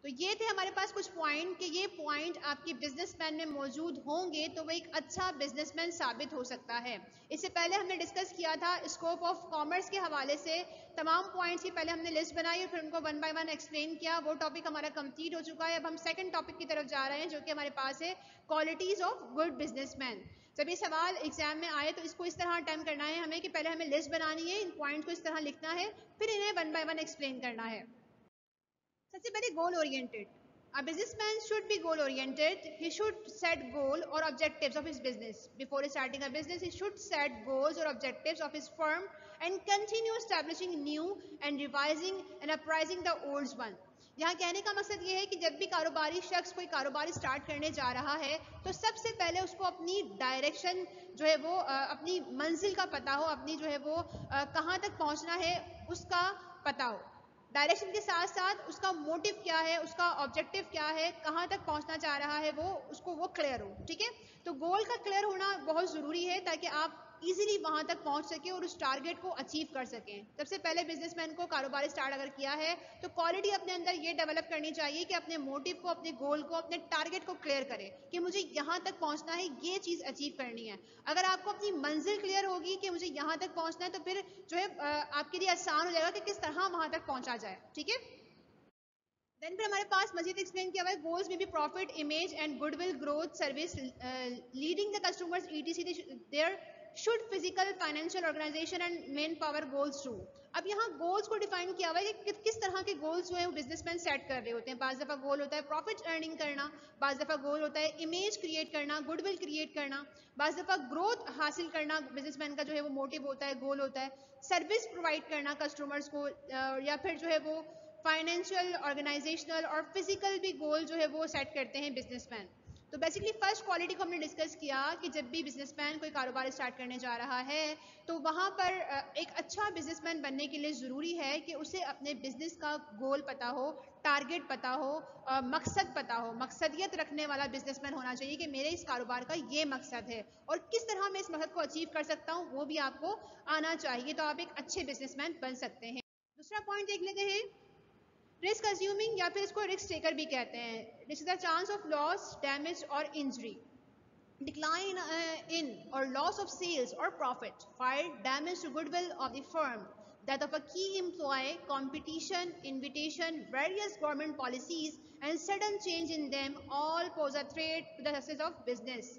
S1: तो ये थे हमारे पास कुछ पॉइंट कि ये पॉइंट आपके बिजनेसमैन में मौजूद होंगे तो वो एक अच्छा बिजनेसमैन साबित हो सकता है। इससे पहले हमने डिस्कस किया था स्कोप ऑफ कॉमर्स के हवाले से, तमाम पॉइंट्स की पहले हमने लिस्ट बनाई और फिर उनको 1 बाय 1 एक्सप्लेन किया। वो टॉपिक हमारा कंप्लीट हो चुका है। अब हम सेकंड टॉपिक की तरफ जा रहे हैं जो कि हमारे पास है क्वालिटीज ऑफ गुड बिजनेसमैन। जब ये सवाल एग्जाम में आए तो इसको इस तरह अटेम्प्ट करना है हमें कि पहले हमें लिस्ट बनानी है, इन पॉइंट्स को इस तरह लिखना है, फिर इन्हें 1 बाय 1 एक्सप्लेन करना है। सबसे पहले goal oriented. A businessman should be goal oriented. He should set goal or objectives of his business. Before starting a business, he should set goals or objectives of his firm and continue establishing new and revising and uprising the old one. यहाँ कहने का मकसद ये है कि जब भी कारोबारी शख्स कोई कारोबार स्टार्ट करने जा रहा है तो सबसे पहले उसको अपनी डायरेक्शन जो है वो अपनी मंजिल का पता हो, अपनी जो है वो कहाँ तक पहुँचना है उसका पता हो। डायरेक्शन के साथ साथ उसका मोटिव क्या है, उसका ऑब्जेक्टिव क्या है, कहाँ तक पहुंचना चाह रहा है वो, उसको वो क्लियर हो, ठीक है। तो गोल का क्लियर होना बहुत ज़रूरी है ताकि आप इजीली वहां तक पहुंच सके और उस टारगेट को अचीव कर सकें। सबसे पहले बिजनेसमैन को कारोबार स्टार्ट अगर किया है तो क्वालिटी अपने अंदर ये डेवलप करनी चाहिए कि अपने मोटिव को, अपने गोल को, अपने टारगेट को क्लियर करे कि मुझे यहाँ तक पहुंचना है, ये चीज अचीव करनी है। अगर आपको अपनी मंजिल क्लियर होगी कि मुझे यहाँ तक पहुंचना है तो फिर जो है आपके लिए आसान हो जाएगा कि किस तरह वहां तक पहुंचा जाए। ठीक है, देन फिर हमारे पास मजीद एक्सप्लेन किया हुआ है गोल्स में भी profit, image and goodwill, growth, service, leading the customers etc, there should physical, financial, organisation and manpower goals too. अब यहाँ गोल्स को डिफाइन किया हुआ है कि किस तरह के गोल्स जो है वो बिजनेसमैन सेट कर रहे होते हैं। बाज दफा गोल होता है प्रॉफिट अर्निंग करना, बाज दफा गोल होता है इमेज क्रिएट करना, गुडविल क्रिएट करना, बाज दफा ग्रोथ हासिल करना बिजनेसमैन का जो है वो मोटिव होता है, गोल होता है, सर्विस प्रोवाइड करना कस्टमर्स को, या फिर जो है वो फाइनेंशियल, ऑर्गेनाइजेशनल और फिजिकल भी गोल जो है वो सेट करते हैं बिजनेसमैन। तो बेसिकली फर्स्ट क्वालिटी को हमने डिस्कस किया कि जब भी बिजनेसमैन कोई कारोबार स्टार्ट करने जा रहा है तो वहाँ पर एक अच्छा बिजनेसमैन बनने के लिए ज़रूरी है कि उसे अपने बिजनेस का गोल पता हो, टारगेट पता हो, मकसद पता हो। मकसदियत रखने वाला बिजनेसमैन होना चाहिए कि मेरे इस कारोबार का ये मकसद है और किस तरह मैं इस मकसद को अचीव कर सकता हूँ वो भी आपको आना चाहिए, तो आप एक अच्छे बिजनेसमैन बन सकते हैं। दूसरा पॉइंट देख लेते हैं, रिस्क अज्यूमिंग या फिर इसको रिस्क टेकर भी कहते हैं। This is the chance of loss, damage और injury, decline in or loss of sales or profit, fire, damage to goodwill of the firm, death of a key employee, competition, invitation, various government policies and sudden change in them all pose a threat to the success of business।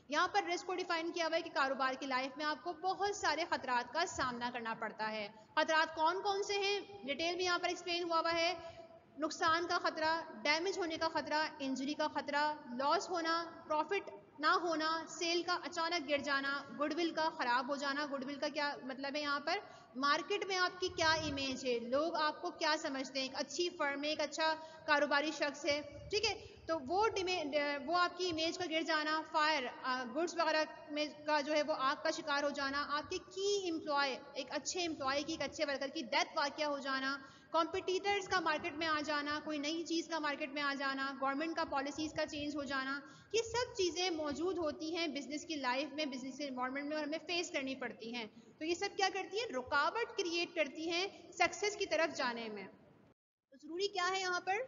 S1: यहाँ पर risk को define किया हुआ है कि कारोबार की life में आपको बहुत सारे खतरात का सामना करना पड़ता है। खतरात कौन कौन से हैं डिटेल में यहाँ पर एक्सप्लेन हुआ है। नुकसान का खतरा, डैमेज होने का खतरा, इंजरी का खतरा, लॉस होना, प्रॉफिट ना होना, सेल का अचानक गिर जाना, गुडविल का खराब हो जाना। गुडविल का क्या मतलब है, यहाँ पर मार्केट में आपकी क्या इमेज है, लोग आपको क्या समझते हैं, एक अच्छी फर्म में एक अच्छा कारोबारी शख्स है, ठीक है, तो वो आपकी इमेज का गिर जाना। फायर, गुड्स वगैरह में का जो है वो आग का शिकार हो जाना। आपके की एम्प्लॉय, एक अच्छे एम्प्लॉय की, एक अच्छे वर्कर की डेथ वाकया हो जाना। कॉम्पिटिटर्स का मार्केट में आ जाना, कोई नई चीज़ का मार्केट में आ जाना, गवर्नमेंट का पॉलिसीज़ का चेंज हो जाना, ये सब चीज़ें मौजूद होती हैं बिजनेस की लाइफ में, बिजनेस के इन्वायरमेंट में, और हमें फेस करनी पड़ती हैं। तो ये सब क्या करती है, रुकावट क्रिएट करती हैं सक्सेस की तरफ जाने में। तो ज़रूरी क्या है यहाँ पर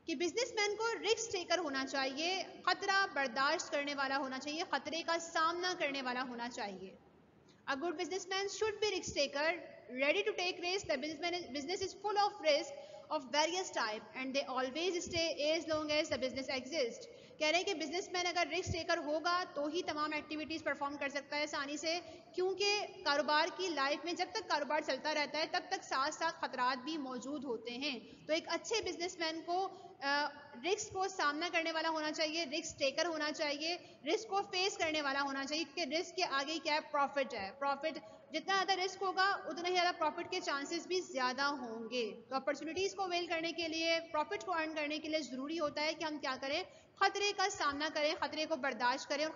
S1: कि बिजनेसमैन को रिस्क टेकर होना चाहिए, खतरा बर्दाश्त करने वाला होना चाहिए, खतरे का सामना करने वाला होना चाहिए। A good businessman should be risk taker, ready to take risks. The business is full of risk of various type and they always stay as long as the business exists। कह रहे हैं कि बिजनेसमैन अगर risk taker होगा तो ही तमाम activities perform कर सकता है आसानी से, क्योंकि कारोबार की लाइफ में जब तक कारोबार चलता रहता है तब तक साथ साथ खतरात भी मौजूद होते हैं। तो एक अच्छे बिजनेसमैन को रिस्क को सामना करने वाला होना चाहिए, रिस्क टेकर होना चाहिए, रिस्क को फेस करने वाला होना चाहिए, क्योंकि रिस्क के आगे क्या है, प्रॉफिट है। प्रॉफिट, जितना ज़्यादा रिस्क होगा उतना ही ज़्यादा प्रॉफिट के चांसेस भी ज़्यादा होंगे। तो अपॉर्चुनिटीज़ को वेल करने के लिए, प्रॉफिट को अर्न करने के लिए ज़रूरी होता है कि हम क्या करें, खतरे का सामना करें, खतरे को बर्दाश्त करें और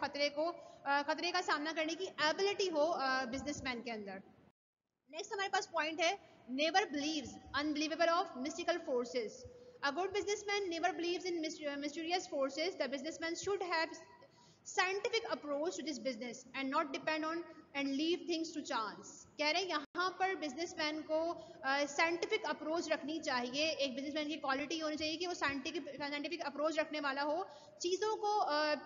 S1: खतरे का सामना करने की एबिलिटी हो बिजनेसमैन के अंदर। नेक्स्ट हमारे पास पॉइंट है, never believes unbelievable of mystical forces. A good businessman never believes in mysterious forces. The businessman should have scientific approach to this business and not depend on and leave things to chance। कह रहे हैं यहाँ पर businessman को scientific approach रखनी चाहिए। एक businessman की क्वालिटी होनी चाहिए कि वो साइंटिफिक अप्रोच रखने वाला हो, चीज़ों को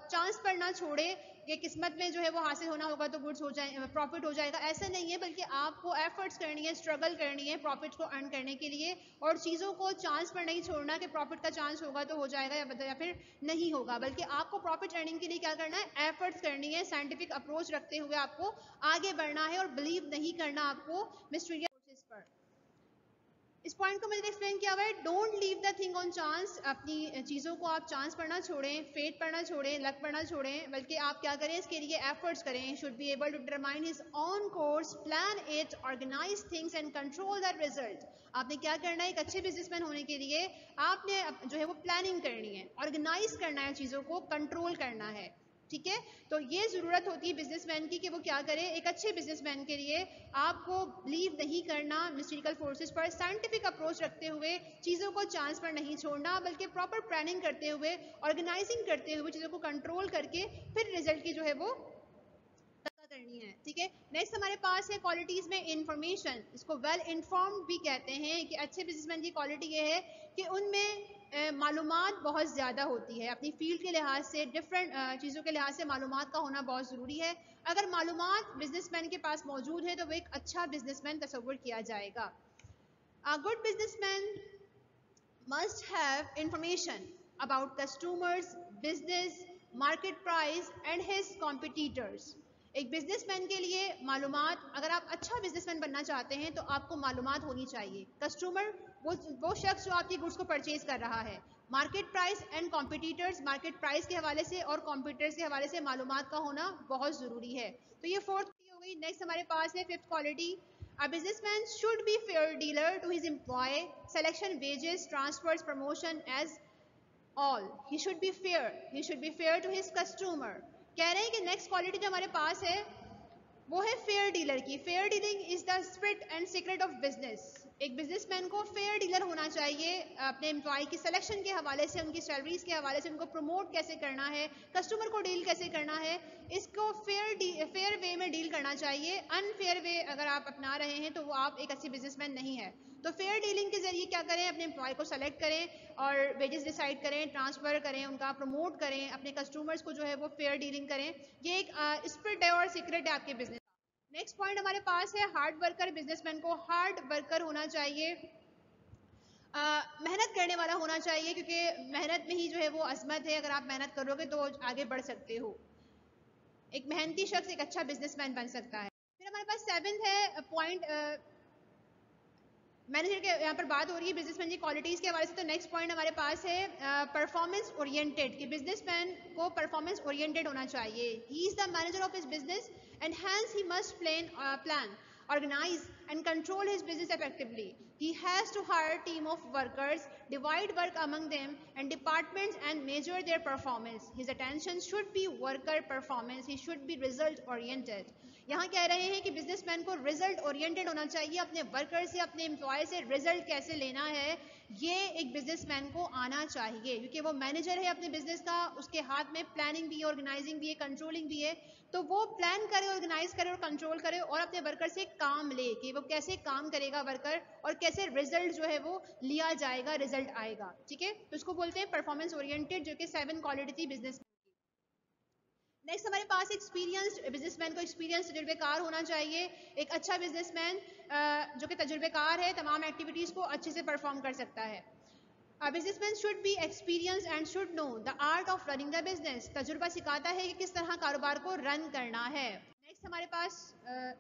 S1: चांस पर ना छोड़े कि किस्मत में जो है वो हासिल होना होगा तो गुड्स हो जाए, प्रॉफिट हो जाएगा, ऐसा नहीं है, बल्कि आपको एफर्ट्स करनी है, स्ट्रगल करनी है प्रॉफिट को अर्न करने के लिए, और चीज़ों को चांस पर नहीं छोड़ना कि प्रॉफिट का चांस होगा तो हो जाएगा या फिर नहीं होगा, बल्कि आपको प्रॉफिट अर्निंग के लिए क्या करना है, एफर्ट्स करनी है, साइंटिफिक अप्रोच रखते हुए आपको आगे बढ़ना है और बिलीव नहीं करना आपको मिस्टीरियस फोर्सेस पर। इस पॉइंट को मैंने एक्सप्लेन किया हुआ है, don't leave the thing on chance. अपनी चीज़ों को आप चांस पर ना छोड़ें, फेट पर ना छोड़ें, लक पर ना छोड़ें, बल्कि आप क्या करें, इसके लिए एफर्ट्स करें। Should be able to determine his own course, plan it, organise things and control the result. आपने क्या करना है, एक अच्छे बिजनेसमैन होने के लिए आपने जो है वो प्लानिंग करनी है, ऑर्गेनाइज करना है, चीज़ों को कंट्रोल करना है, ठीक है। तो ये ज़रूरत होती है बिजनेसमैन की कि वो क्या करे, एक अच्छे बिजनेसमैन के लिए आपको बिलीव नहीं करना मिस्टिकल फोर्सेस पर, साइंटिफिक अप्रोच रखते हुए, चीज़ों को चांस पर नहीं छोड़ना, बल्कि प्रॉपर प्लानिंग करते हुए, ऑर्गेनाइजिंग करते हुए, चीज़ों को कंट्रोल करके फिर रिजल्ट की जो है वो करनी है, ठीक है। नेक्स्ट हमारे पास है क्वालिटीज में इंफॉर्मेशन, इसको वेल इन्फॉर्म्ड भी कहते हैं कि अच्छे बिजनेसमैन की क्वालिटी ये है कि उनमें मालूमात बहुत ज़्यादा होती है, अपनी फील्ड के लिहाज से, डिफरेंट चीज़ों के लिहाज से मालूमात का होना बहुत ज़रूरी है। अगर मालूमात बिजनेसमैन के पास मौजूद है तो वो एक अच्छा बिजनेसमैन तस्वुर किया जाएगा। A good businessman must have information about customers, business, market price and his competitors. एक बिजनेसमैन के लिए मालूमात, अगर आप अच्छा बिजनेसमैन बनना चाहते हैं तो आपको मालूमात होनी चाहिए। कस्टमर वो शख्स जो आपकी गुड्स को परचेज कर रहा है, market price and competitors, market price के हवाले से और कॉम्पिटिटर्स के हवाले से मालूमात का होना बहुत ज़रूरी है। तो ये फोर्थ हो गई। नेक्स्ट हमारे पास है fifth quality, a businessman should be fair dealer to his employee, selection, wages, transfers, promotion as all. He should be fair. He should be fair to his customer. कह रहे हैं कि नेक्स्ट क्वालिटी जो हमारे पास है वो है फेयर डीलर की। Fair dealing is the spirit and secret of business. एक बिजनेसमैन को फेयर डीलर होना चाहिए, अपने एम्प्लॉय की सिलेक्शन के हवाले से, उनकी सैलरीज के हवाले से, उनको प्रमोट कैसे करना है, कस्टमर को डील कैसे करना है, इसको फेयर वे में डील करना चाहिए। अनफेयर वे अगर आप अपना रहे हैं तो वो आप एक अच्छे बिजनेसमैन नहीं है। तो फेयर डीलिंग के जरिए क्या करें, अपने एम्प्लॉय को सेलेक्ट करें और वेजेस डिसाइड करें, ट्रांसफर करें, उनका प्रमोट करें, अपने कस्टमर्स को जो है वो फेयर डीलिंग करें। ये एक स्पिरिट है और सीक्रेट है आपके बिजनेस। नेक्स्ट पॉइंट हमारे पास है हार्ड वर्कर। बिजनेसमैन को हार्ड वर्कर होना चाहिए, मेहनत करने वाला होना चाहिए, क्योंकि मेहनत में ही जो है वो अजमत है। अगर आप मेहनत करोगे तो आगे बढ़ सकते हो। एक मेहनती शख्स एक अच्छा बिजनेसमैन बन सकता है। फिर हमारे पास सेवेंथ है पॉइंट, मैनेजर के यहाँ पर बात हो रही है बिजनेसमैन की क्वालिटीज के हवाले से। तो नेक्स्ट पॉइंट हमारे पास है परफॉर्मेंस ओरिएंटेड, कि बिजनेसमैन को परफॉर्मेंस ओरिएंटेड होना चाहिए। He is the manager of his business and hence he must plan, organize and control his business effectively. He has to hire a team of workers, divide work among them and departments and measure their performance. His attention should be worker performance. He should be result oriented. यहाँ कह रहे हैं कि businessman को result oriented होना चाहिए, अपने worker से, अपने एम्प्लॉय से रिजल्ट कैसे लेना है ये एक बिजनेसमैन को आना चाहिए, क्योंकि वो मैनेजर है अपने बिजनेस का, उसके हाथ में प्लानिंग भी है, ऑर्गेनाइजिंग भी है, कंट्रोलिंग भी है। तो वो प्लान करे, ऑर्गेनाइज करे और कंट्रोल करे और अपने वर्कर से काम ले कि वो कैसे काम करेगा वर्कर और कैसे रिजल्ट जो है वो लिया जाएगा, रिजल्ट आएगा, ठीक है। तो इसको बोलते हैं परफॉर्मेंस ओरिएंटेड, जो कि 7 क्वालिटी थी बिजनेस। नेक्स्ट हमारे पास एक्सपीरियंस्ड बिजनेसमैन को एक्सपीरियंस तजुर्बेकार होना चाहिए। एक अच्छा बिजनेसमैन जो कि तजुर्बेकार है, तमाम एक्टिविटीज़ को अच्छे से परफॉर्म कर सकता है। A businessman should be experienced and should know the art of running the business. तजुर्बा सिखाता है कि किस तरह कारोबार को रन करना है। नेक्स्ट हमारे पास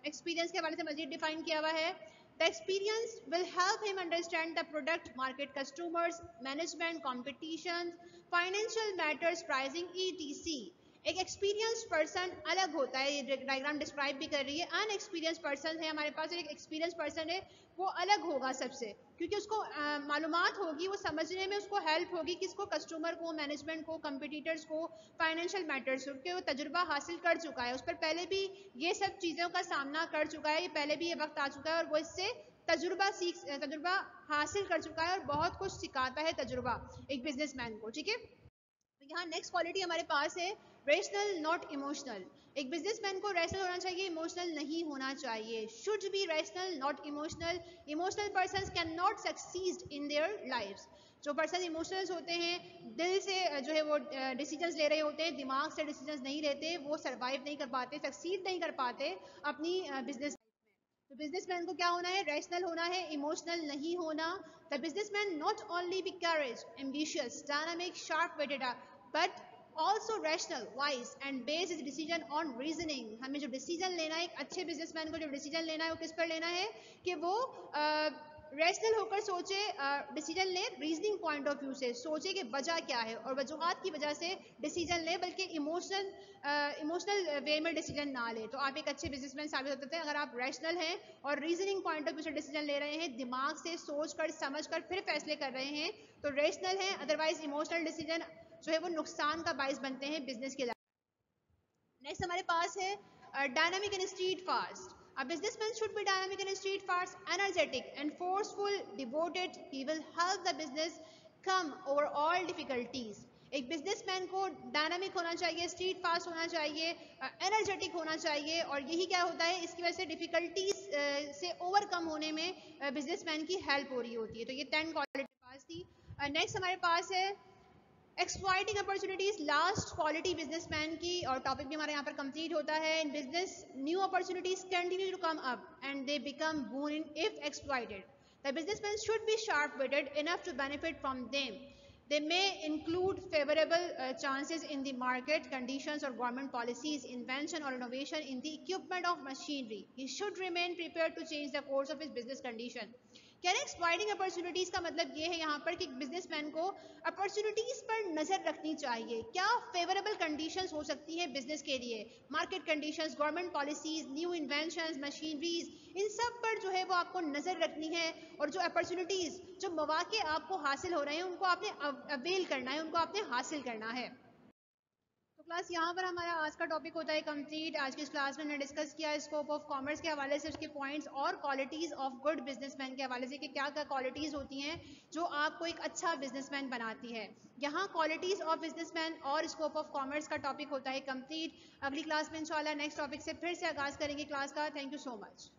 S1: एक्सपीरियंस के हवाले से मजीद डिफाइन किया हुआ है। The experience will help him understand the product, market, customers, management, competition, financial matters, pricing, etc. एक एक्सपीरियंस पर्सन अलग होता है, ये डायग्राम डिस्क्राइब भी कर रही है। अनएक्सपीरियंस पर्सन है हमारे पास, एक एक्सपीरियंस पर्सन है वो अलग होगा सबसे, क्योंकि उसको मालूमात होगी, वो समझने में उसको हेल्प होगी कि इसको कस्टमर को, मैनेजमेंट को, कंपटीटर्स को, फाइनेंशियल मैटर्स को, क्योंकि वो तजुर्बा हासिल कर चुका है, उस पर पहले भी ये सब चीज़ों का सामना कर चुका है, ये पहले भी ये वक्त आ चुका है और वो इससे तजुर्बा हासिल कर चुका है और बहुत कुछ सिखाता है तजुर्बा एक बिजनेसमैन को, ठीक है। तो यहाँ नेक्स्ट क्वालिटी हमारे पास है रेशनल नॉट इमोशनल। एक बिजनेसमैन को रैशनल होना चाहिए, इमोशनल नहीं होना चाहिए। Should be rational not emotional. Emotional persons can not succeed in their lifes. जो पर्सन इमोशनल होते हैं, दिल से जो है वो डिसीजंस ले रहे होते हैं, दिमाग से डिसीजंस नहीं लेते, वो सर्वाइव नहीं कर पाते, सक्सीड नहीं कर पाते अपनी बिजनेस। तो बिजनेसमैन को क्या होना है, रैशनल होना है, इमोशनल नहीं होना। The businessman not only be courage, ambitious, dynamic, sharp witted, but also rational, wise and base is decision on reasoning. हमें जो डिसीजन लेना है, एक अच्छे बिजनेसमैन को जो डिसीजन लेना है वो किस पर लेना है कि वो रैशनल होकर सोचे, डिसीजन ले रीजनिंग पॉइंट ऑफ व्यू से, सोचे कि वजह क्या है और वजूहात की वजह से डिसीजन ले, बल्कि इमोशनल वे में डिसीजन ना ले। तो आप एक अच्छे बिजनेसमैन साबित होते हैं अगर आप रैशनल हैं और रीजनिंग पॉइंट ऑफ व्यू से डिसीजन ले रहे हैं, दिमाग से सोच कर समझ कर फिर फैसले कर रहे हैं, तो रैशनल हैं। अदरवाइज इमोशनल डिसीजन जो है वो नुकसान का बायस बनते हैं बिजनेस के लिए। नेक्स्ट हमारे पास है dynamic and street fast. A businessman should be dynamic and street fast, energetic and forceful, devoted. He will help the business come over all difficulties. एक बिजनेसमैन को डायनामिक होना चाहिए, स्ट्रीट फास्ट होना चाहिए, एनर्जेटिक होना चाहिए, और यही क्या होता है, इसकी वजह से डिफिकल्टीज से ओवरकम होने में बिजनेसमैन की हेल्प हो रही होती है। तो ये 10 क्वालिटी पास थी। नेक्स्ट हमारे पास है exploiting opportunities, last quality businessman की, और टॉपिक भी हमारे यहाँ पर कंप्लीट होता है। In business new opportunities continue to come up and they become boon if exploited. The businessman should be sharp-witted enough to benefit from them. They may include favorable chances in the market conditions or government policies, invention or innovation in the equipment of machinery. He should remain prepared to change the course of his business condition. कह रहे हैं exploiting opportunities का मतलब ये है यहाँ पर कि बिजनेसमैन को अपॉर्चुनिटीज पर नजर रखनी चाहिए। क्या फेवरेबल कंडीशंस हो सकती है बिजनेस के लिए, market conditions, government policies, new inventions, machineries, इन सब पर जो है वो आपको नजर रखनी है, और जो अपॉर्चुनिटीज, जो मौके आपको हासिल हो रहे हैं, उनको आपने अवेल करना है, उनको आपने हासिल करना है। तो क्लास यहाँ पर हमारा आज का टॉपिक होता है कंप्लीट। आज की इस क्लास में हमने डिस्कस किया स्कोप ऑफ कॉमर्स के हवाले से, उसके पॉइंट्स और क्वालिटीज ऑफ गुड बिजनेसमैन के हवाले से कि क्या क्या क्वालिटीज होती हैं जो आपको एक अच्छा बिजनेसमैन बनाती है। यहाँ क्वालिटीज ऑफ बिजनेसमैन और स्कोप ऑफ कॉमर्स का टॉपिक होता है कंप्लीट। अगली क्लास में इंशाल्लाह नेक्स्ट टॉपिक से फिर से आगाज करेंगे क्लास का। Thank you so much.